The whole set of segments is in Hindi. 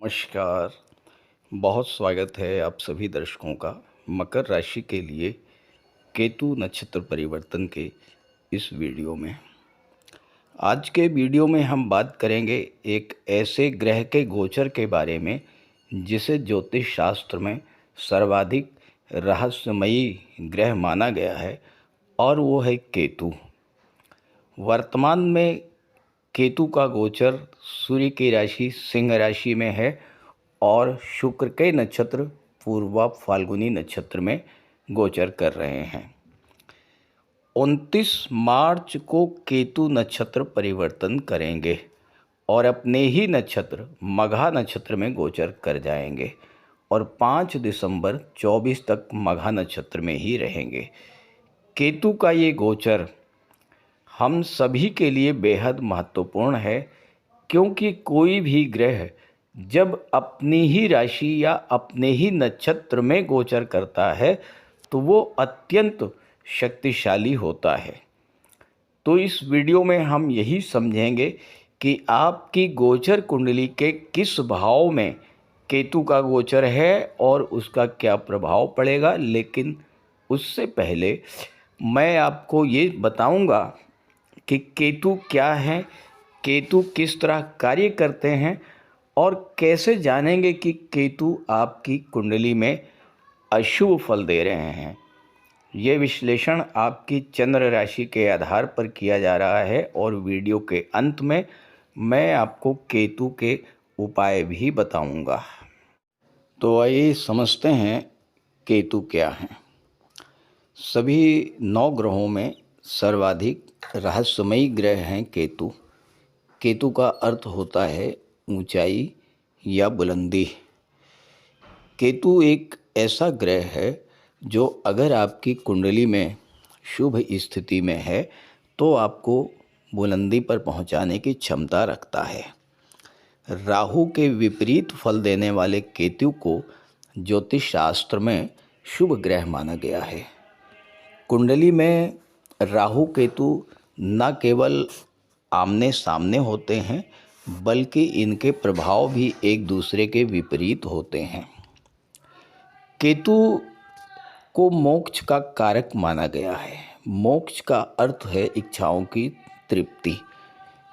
नमस्कार। बहुत स्वागत है आप सभी दर्शकों का मकर राशि के लिए केतु नक्षत्र परिवर्तन के इस वीडियो में। आज के वीडियो में हम बात करेंगे एक ऐसे ग्रह के गोचर के बारे में जिसे ज्योतिष शास्त्र में सर्वाधिक रहस्यमयी ग्रह माना गया है और वो है केतु। वर्तमान में केतु का गोचर सूर्य की राशि सिंह राशि में है और शुक्र के नक्षत्र पूर्वा फाल्गुनी नक्षत्र में गोचर कर रहे हैं। 29 मार्च को केतु नक्षत्र परिवर्तन करेंगे और अपने ही नक्षत्र मघा नक्षत्र में गोचर कर जाएंगे और 5 दिसंबर 24 तक मघा नक्षत्र में ही रहेंगे। केतु का ये गोचर हम सभी के लिए बेहद महत्वपूर्ण है, क्योंकि कोई भी ग्रह जब अपनी ही राशि या अपने ही नक्षत्र में गोचर करता है तो वो अत्यंत शक्तिशाली होता है। तो इस वीडियो में हम यही समझेंगे कि आपकी गोचर कुंडली के किस भाव में केतु का गोचर है और उसका क्या प्रभाव पड़ेगा। लेकिन उससे पहले मैं आपको ये बताऊंगा कि केतु क्या है, केतु किस तरह कार्य करते हैं और कैसे जानेंगे कि केतु आपकी कुंडली में अशुभ फल दे रहे हैं। ये विश्लेषण आपकी चंद्र राशि के आधार पर किया जा रहा है और वीडियो के अंत में मैं आपको केतु के उपाय भी बताऊंगा। तो आइए समझते हैं केतु क्या है। सभी 9 ग्रहों में सर्वाधिक रहस्यमयी ग्रह हैं केतु। केतु का अर्थ होता है ऊंचाई या बुलंदी। केतु एक ऐसा ग्रह है जो अगर आपकी कुंडली में शुभ स्थिति में है तो आपको बुलंदी पर पहुंचाने की क्षमता रखता है। राहु के विपरीत फल देने वाले केतु को ज्योतिष शास्त्र में शुभ ग्रह माना गया है। कुंडली में राहु केतु न केवल आमने सामने होते हैं बल्कि इनके प्रभाव भी एक दूसरे के विपरीत होते हैं। केतु को मोक्ष का कारक माना गया है। मोक्ष का अर्थ है इच्छाओं की तृप्ति।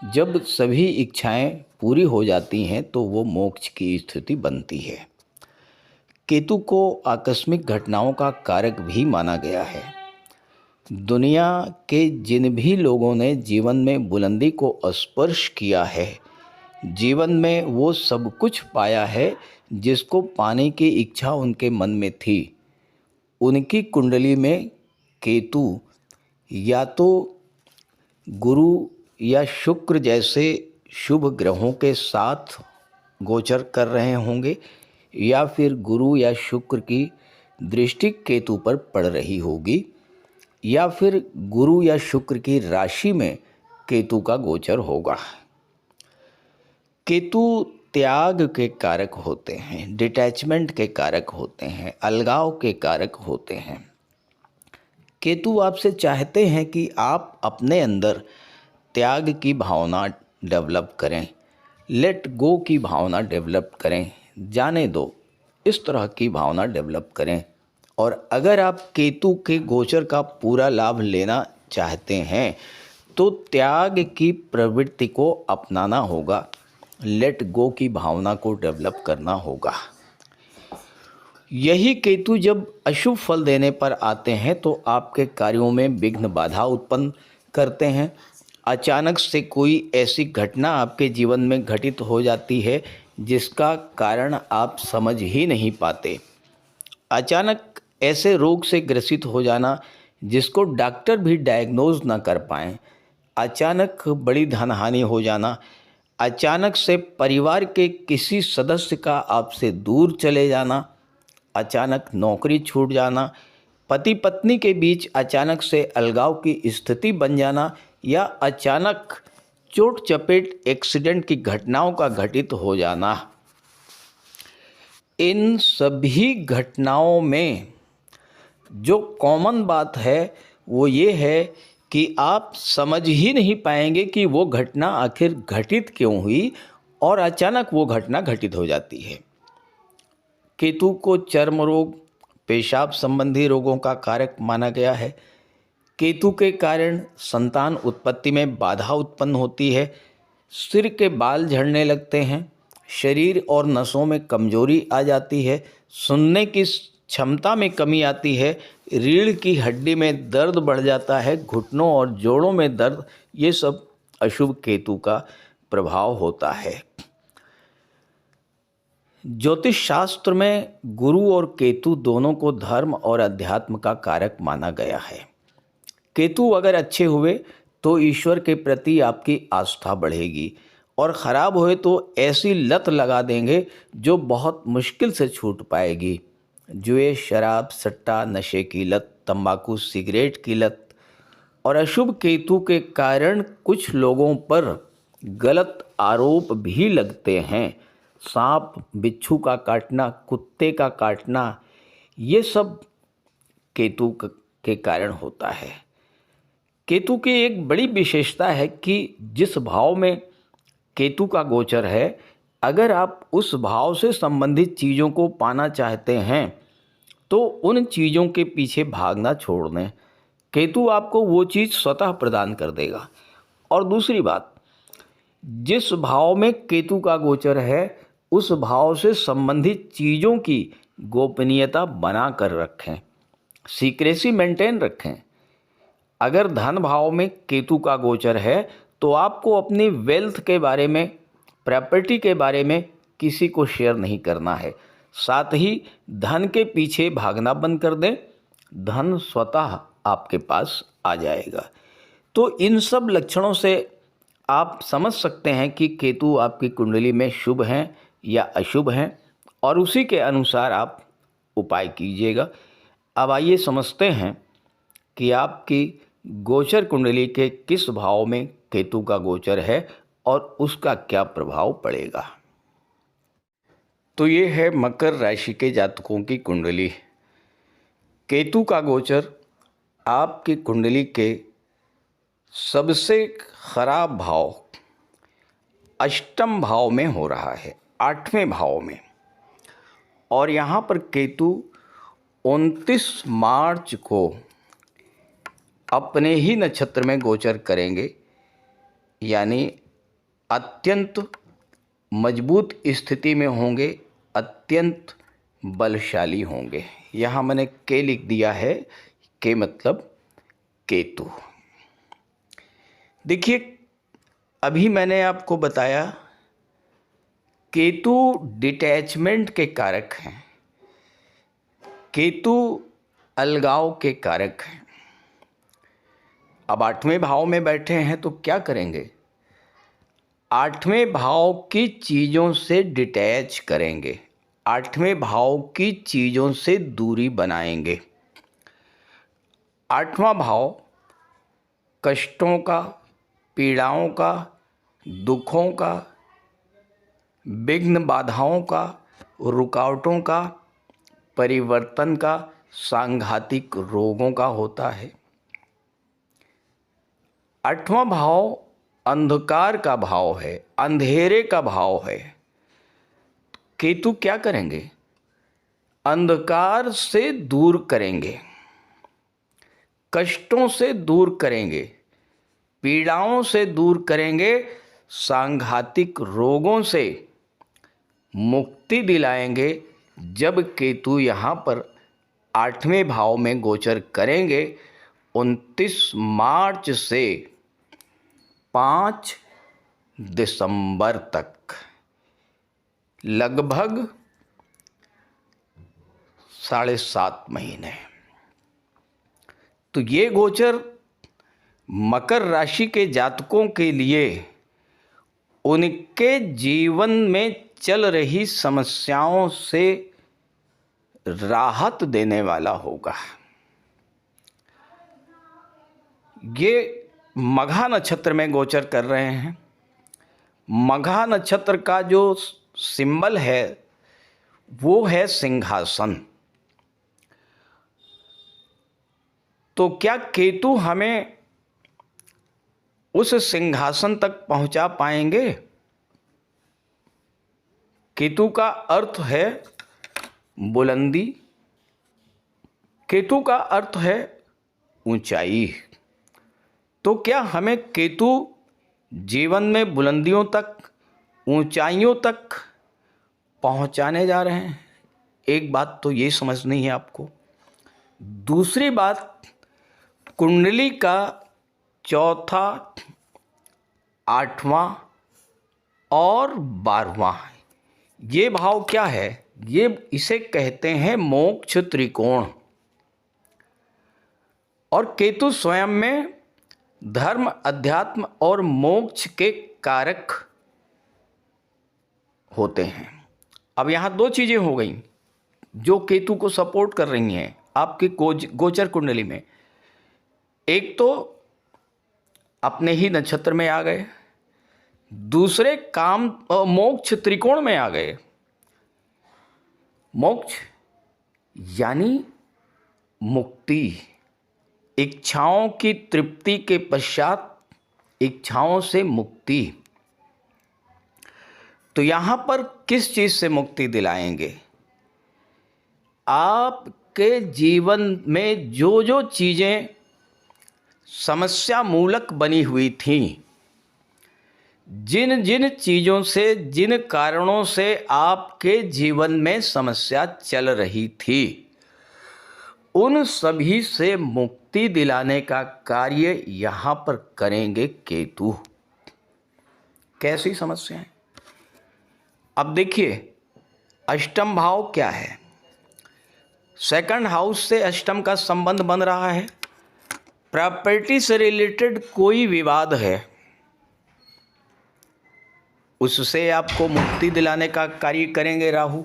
जब सभी इच्छाएं पूरी हो जाती हैं तो वो मोक्ष की स्थिति बनती है। केतु को आकस्मिक घटनाओं का कारक भी माना गया है। दुनिया के जिन भी लोगों ने जीवन में बुलंदी को स्पर्श किया है, जीवन में वो सब कुछ पाया है जिसको पाने की इच्छा उनके मन में थी, उनकी कुंडली में केतु या तो गुरु या शुक्र जैसे शुभ ग्रहों के साथ गोचर कर रहे होंगे या फिर गुरु या शुक्र की दृष्टि केतु पर पड़ रही होगी या फिर गुरु या शुक्र की राशि में केतु का गोचर होगा। केतु त्याग के कारक होते हैं, डिटैचमेंट के कारक होते हैं, अलगाव के कारक होते हैं। केतु आपसे चाहते हैं कि आप अपने अंदर त्याग की भावना डेवलप करें, लेट गो की भावना डेवलप करें, जाने दो, इस तरह की भावना डेवलप करें। और अगर आप केतु के गोचर का पूरा लाभ लेना चाहते हैं तो त्याग की प्रवृत्ति को अपनाना होगा, लेट गो की भावना को डेवलप करना होगा। यही केतु जब अशुभ फल देने पर आते हैं तो आपके कार्यों में विघ्न बाधा उत्पन्न करते हैं। अचानक से कोई ऐसी घटना आपके जीवन में घटित हो जाती है जिसका कारण आप समझ ही नहीं पाते। अचानक ऐसे रोग से ग्रसित हो जाना जिसको डॉक्टर भी डायग्नोज ना कर पाएँ। अचानक बड़ी धनहानि हो जाना, अचानक से परिवार के किसी सदस्य का आपसे दूर चले जाना, अचानक नौकरी छूट जाना, पति पत्नी के बीच अचानक से अलगाव की स्थिति बन जाना या अचानक चोट चपेट एक्सीडेंट की घटनाओं का घटित हो जाना। इन सभी घटनाओं में जो कॉमन बात है वो ये है कि आप समझ ही नहीं पाएंगे कि वो घटना आखिर घटित क्यों हुई और अचानक वो घटना घटित हो जाती है। केतु को चर्म रोग, पेशाब संबंधी रोगों का कारक माना गया है। केतु के कारण संतान उत्पत्ति में बाधा उत्पन्न होती है, सिर के बाल झड़ने लगते हैं, शरीर और नसों में कमजोरी आ जाती है, सुनने की क्षमता में कमी आती है, रीढ़ की हड्डी में दर्द बढ़ जाता है, घुटनों और जोड़ों में दर्द, ये सब अशुभ केतु का प्रभाव होता है। ज्योतिष शास्त्र में गुरु और केतु दोनों को धर्म और अध्यात्म का कारक माना गया है। केतु अगर अच्छे हुए तो ईश्वर के प्रति आपकी आस्था बढ़ेगी, और ख़राब हुए तो ऐसी लत लगा देंगे जो बहुत मुश्किल से छूट पाएगी। जुए, शराब, सट्टा, नशे की लत, तंबाकू, सिगरेट की लत। और अशुभ केतु के कारण कुछ लोगों पर गलत आरोप भी लगते हैं। सांप, बिच्छू का काटना, कुत्ते का काटना, ये सब केतु के कारण होता है। केतु की एक बड़ी विशेषता है कि जिस भाव में केतु का गोचर है, अगर आप उस भाव से संबंधित चीज़ों को पाना चाहते हैं तो उन चीज़ों के पीछे भागना छोड़ दें। केतु आपको वो चीज़ स्वतः प्रदान कर देगा। और दूसरी बात, जिस भाव में केतु का गोचर है उस भाव से संबंधित चीज़ों की गोपनीयता बना कर रखें, सीक्रेसी मेंटेन रखें। अगर धन भाव में केतु का गोचर है तो आपको अपनी वेल्थ के बारे में, प्रॉपर्टी के बारे में किसी को शेयर नहीं करना है। साथ ही धन के पीछे भागना बंद कर दें, धन स्वतः आपके पास आ जाएगा। तो इन सब लक्षणों से आप समझ सकते हैं कि केतु आपकी कुंडली में शुभ हैं या अशुभ हैं, और उसी के अनुसार आप उपाय कीजिएगा। अब आइए समझते हैं कि आपकी गोचर कुंडली के किस भाव में केतु का गोचर है और उसका क्या प्रभाव पड़ेगा। तो ये है मकर राशि के जातकों की कुंडली। केतु का गोचर आपकी कुंडली के सबसे खराब भाव अष्टम भाव में हो रहा है, 8वें भाव में। और यहाँ पर केतु 29 मार्च को अपने ही नक्षत्र में गोचर करेंगे, यानी अत्यंत मजबूत स्थिति में होंगे, अत्यंत बलशाली होंगे। यहाँ मैंने के लिख दिया है, के मतलब केतु। देखिए, अभी मैंने आपको बताया केतु डिटैचमेंट के कारक हैं, केतु अलगाव के कारक हैं। अब 8वें भाव में बैठे हैं तो क्या करेंगे? 8वें भाव की चीज़ों से डिटैच करेंगे, 8वें भाव की चीज़ों से दूरी बनाएंगे। 8वां भाव कष्टों का, पीड़ाओं का, दुखों का, विघ्न बाधाओं का, रुकावटों का, परिवर्तन का, सांघातिक रोगों का होता है। 8वां भाव अंधकार का भाव है, अंधेरे का भाव है। केतु क्या करेंगे? अंधकार से दूर करेंगे, कष्टों से दूर करेंगे, पीड़ाओं से दूर करेंगे, सांघातिक रोगों से मुक्ति दिलाएंगे। जब केतु यहाँ पर 8वें भाव में गोचर करेंगे 29 मार्च से 5 दिसंबर तक, लगभग 7.5 महीने। तो ये गोचर मकर राशि के जातकों के लिए उनके जीवन में चल रही समस्याओं से राहत देने वाला होगा। ये मघा नक्षत्र में गोचर कर रहे हैं। मघा नक्षत्र का जो सिंबल है वो है सिंहासन। तो क्या केतु हमें उस सिंहासन तक पहुंचा पाएंगे? केतु का अर्थ है बुलंदी, केतु का अर्थ है ऊंचाई। तो क्या हमें केतु जीवन में बुलंदियों तक, ऊंचाइयों तक पहुंचाने जा रहे हैं? एक बात तो ये समझनी है आपको। दूसरी बात, कुंडली का चौथा, 8वां और 12वां, ये भाव क्या है? ये इसे कहते हैं मोक्ष त्रिकोण। और केतु स्वयं में धर्म, अध्यात्म और मोक्ष के कारक होते हैं। अब यहाँ दो चीजें हो गई जो केतु को सपोर्ट कर रही हैं आपके गोचर कुंडली में। एक तो अपने ही नक्षत्र में आ गए, दूसरे काम मोक्ष त्रिकोण में आ गए। मोक्ष यानी मुक्ति, इच्छाओं की तृप्ति के पश्चात इच्छाओं से मुक्ति। तो यहां पर किस चीज से मुक्ति दिलाएंगे? आपके जीवन में जो जो चीजें समस्या मूलक बनी हुई थीं, जिन जिन चीज़ों से, जिन कारणों से आपके जीवन में समस्या चल रही थी, उन सभी से मुक्ति दिलाने का कार्य यहाँ पर करेंगे केतु। कैसी समस्याएं? अब देखिए, अष्टम भाव क्या है? सेकंड हाउस से अष्टम का संबंध बन रहा है। प्रॉपर्टी से रिलेटेड कोई विवाद है, उससे आपको मुक्ति दिलाने का कार्य करेंगे राहु।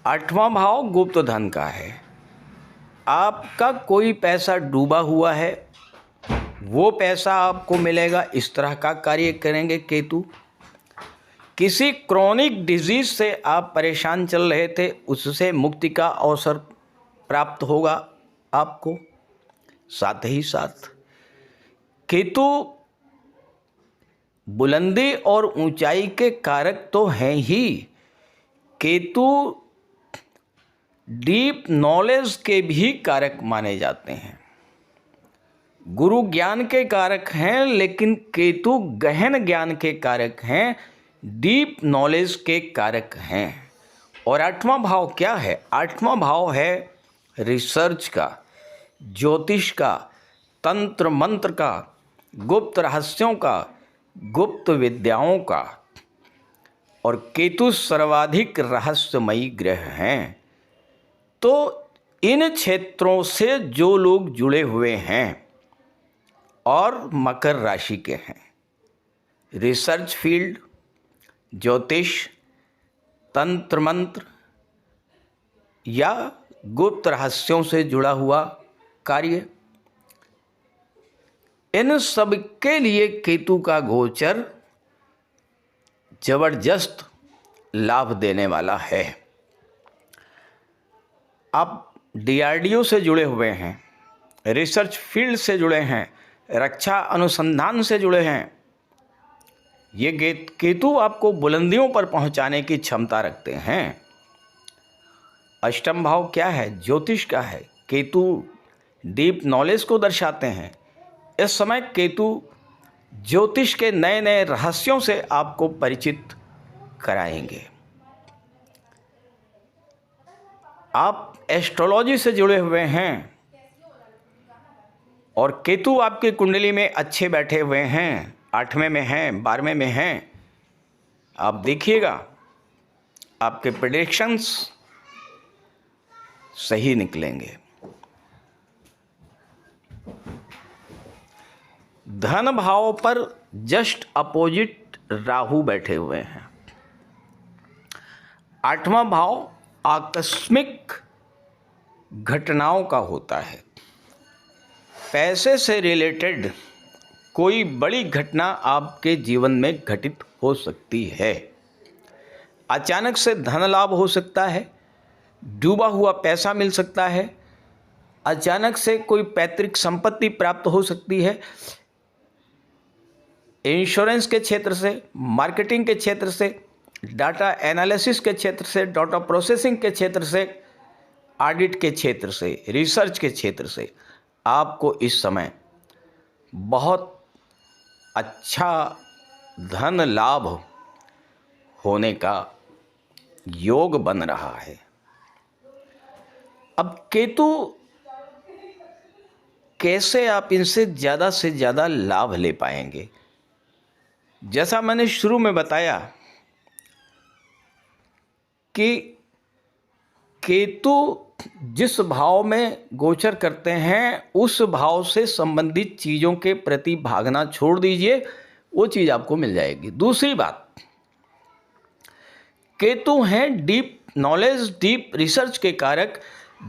8वां भाव गुप्त धन का है। आपका कोई पैसा डूबा हुआ है, वो पैसा आपको मिलेगा, इस तरह का कार्य करेंगे केतु। किसी क्रोनिक डिजीज से आप परेशान चल रहे थे, उससे मुक्ति का अवसर प्राप्त होगा आपको। साथ ही साथ केतु बुलंदी और ऊंचाई के कारक तो हैं ही, केतु डीप नॉलेज के भी कारक माने जाते हैं। गुरु ज्ञान के कारक हैं, लेकिन केतु गहन ज्ञान के कारक हैं, डीप नॉलेज के कारक हैं। और 8वां भाव क्या है? 8वां भाव है रिसर्च का, ज्योतिष का, तंत्र मंत्र का, गुप्त रहस्यों का, गुप्त विद्याओं का। और केतु सर्वाधिक रहस्यमयी ग्रह हैं। तो इन क्षेत्रों से जो लोग जुड़े हुए हैं और मकर राशि के हैं, रिसर्च फील्ड, ज्योतिष, तंत्र मंत्र या गुप्त रहस्यों से जुड़ा हुआ कार्य, इन सब के लिए केतु का गोचर जबरदस्त लाभ देने वाला है। आप डीआरडीओ से जुड़े हुए हैं, रिसर्च फील्ड से जुड़े हैं, रक्षा अनुसंधान से जुड़े हैं, ये केतु आपको बुलंदियों पर पहुंचाने की क्षमता रखते हैं। अष्टम भाव क्या है? ज्योतिष का है। केतु डीप नॉलेज को दर्शाते हैं। इस समय केतु ज्योतिष के नए नए रहस्यों से आपको परिचित कराएंगे। आप एस्ट्रोलॉजी से जुड़े हुए हैं और केतु आपकी कुंडली में अच्छे बैठे हुए हैं, 8वें में हैं, 12वें में हैं, आप देखिएगा आपके प्रेडिक्शंस सही निकलेंगे। धन भाव पर जस्ट अपोजिट राहु बैठे हुए हैं। 8वां भाव आकस्मिक घटनाओं का होता है। पैसे से रिलेटेड कोई बड़ी घटना आपके जीवन में घटित हो सकती है। अचानक से धन लाभ हो सकता है, डूबा हुआ पैसा मिल सकता है, अचानक से कोई पैतृक संपत्ति प्राप्त हो सकती है। इंश्योरेंस के क्षेत्र से, मार्केटिंग के क्षेत्र से, डाटा एनालिसिस के क्षेत्र से, डाटा प्रोसेसिंग के क्षेत्र से, ऑडिट के क्षेत्र से, रिसर्च के क्षेत्र से आपको इस समय बहुत अच्छा धन लाभ होने का योग बन रहा है। अब केतु कैसे आप इनसे ज़्यादा से ज़्यादा लाभ ले पाएंगे? जैसा मैंने शुरू में बताया कि केतु जिस भाव में गोचर करते हैं उस भाव से संबंधित चीज़ों के प्रति भागना छोड़ दीजिए, वो चीज़ आपको मिल जाएगी। दूसरी बात, केतु हैं डीप नॉलेज, डीप रिसर्च के कारक।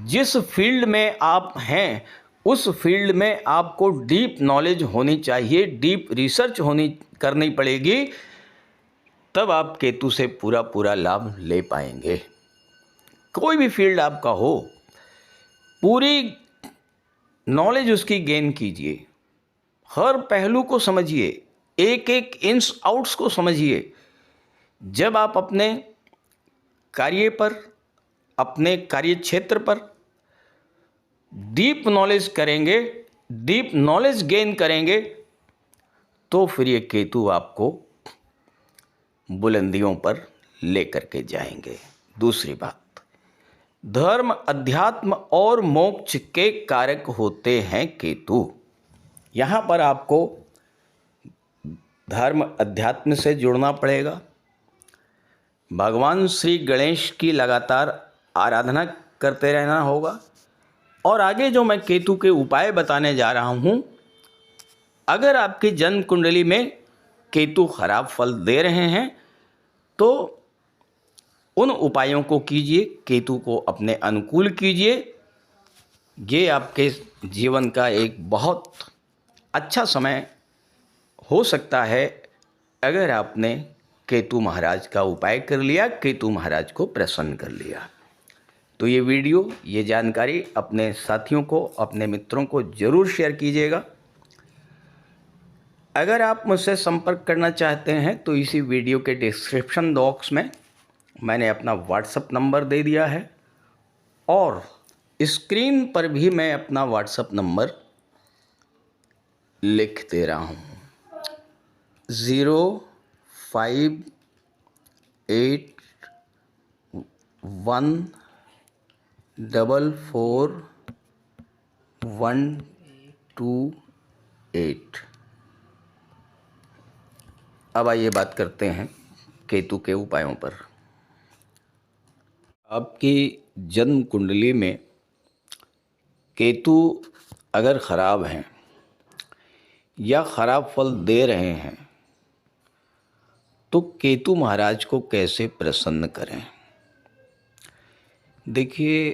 जिस फील्ड में आप हैं उस फील्ड में आपको डीप नॉलेज होनी चाहिए, डीप रिसर्च करनी पड़ेगी, तब आप केतु से पूरा पूरा लाभ ले पाएंगे। कोई भी फील्ड आपका हो, पूरी नॉलेज उसकी गेन कीजिए, हर पहलू को समझिए, एक एक इन्स आउट्स को समझिए। जब आप अपने कार्य पर, अपने कार्य क्षेत्र पर डीप नॉलेज करेंगे, डीप नॉलेज गेन करेंगे, तो फिर ये केतु आपको बुलंदियों पर लेकर के जाएंगे। दूसरी बात, धर्म, अध्यात्म और मोक्ष के कारक होते हैं केतु। यहाँ पर आपको धर्म अध्यात्म से जुड़ना पड़ेगा। भगवान श्री गणेश की लगातार आराधना करते रहना होगा। और आगे जो मैं केतु के उपाय बताने जा रहा हूँ, अगर आपकी जन्म कुंडली में केतु खराब फल दे रहे हैं तो उन उपायों को कीजिए, केतु को अपने अनुकूल कीजिए। ये आपके जीवन का एक बहुत अच्छा समय हो सकता है अगर आपने केतु महाराज का उपाय कर लिया, केतु महाराज को प्रसन्न कर लिया। तो ये वीडियो, ये जानकारी अपने साथियों को, अपने मित्रों को ज़रूर शेयर कीजिएगा। अगर आप मुझसे संपर्क करना चाहते हैं तो इसी वीडियो के डिस्क्रिप्शन बॉक्स में मैंने अपना व्हाट्सएप नंबर दे दिया है और स्क्रीन पर भी मैं अपना व्हाट्सएप नंबर लिख दे रहा हूँ। 058144128। अब आइए बात करते हैं केतु के उपायों पर। आपकी जन्म कुंडली में केतु अगर ख़राब हैं या ख़राब फल दे रहे हैं तो केतु महाराज को कैसे प्रसन्न करें? देखिए,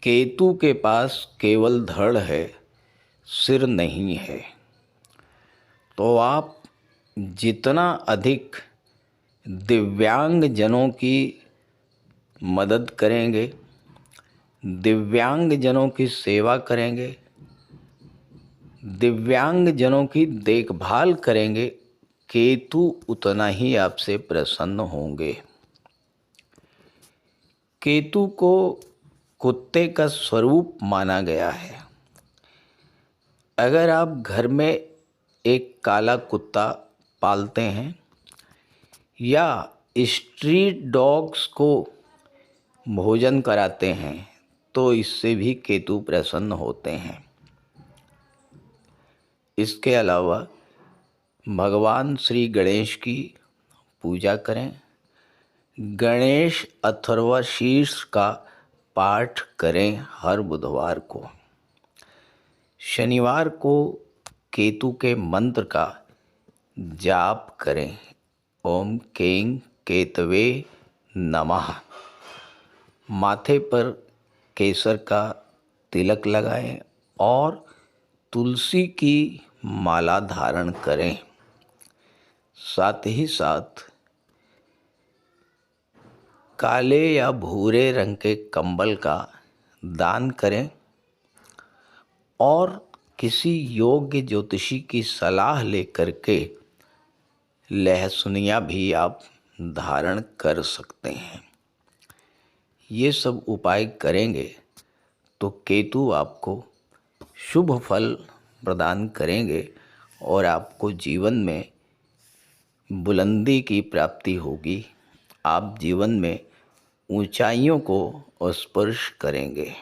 केतु के पास केवल धड़ है, सिर नहीं है। तो आप जितना अधिक दिव्यांग जनों की मदद करेंगे, दिव्यांग जनों की सेवा करेंगे, दिव्यांग जनों की देखभाल करेंगे, केतु उतना ही आपसे प्रसन्न होंगे। केतु को कुत्ते का स्वरूप माना गया है। अगर आप घर में एक काला कुत्ता पालते हैं या स्ट्रीट डॉग्स को भोजन कराते हैं तो इससे भी केतु प्रसन्न होते हैं। इसके अलावा भगवान श्री गणेश की पूजा करें, गणेश अथर्वशीर्ष का पाठ करें हर बुधवार को। शनिवार को केतु के मंत्र का जाप करें, ओम कें केतवे नमः। माथे पर केसर का तिलक लगाएं और तुलसी की माला धारण करें। साथ ही साथ काले या भूरे रंग के कंबल का दान करें और किसी योग्य ज्योतिषी की सलाह लेकर के लहसुनिया भी आप धारण कर सकते हैं। ये सब उपाय करेंगे तो केतु आपको शुभ फल प्रदान करेंगे और आपको जीवन में बुलंदी की प्राप्ति होगी। आप जीवन में ऊंचाइयों को स्पर्श करेंगे।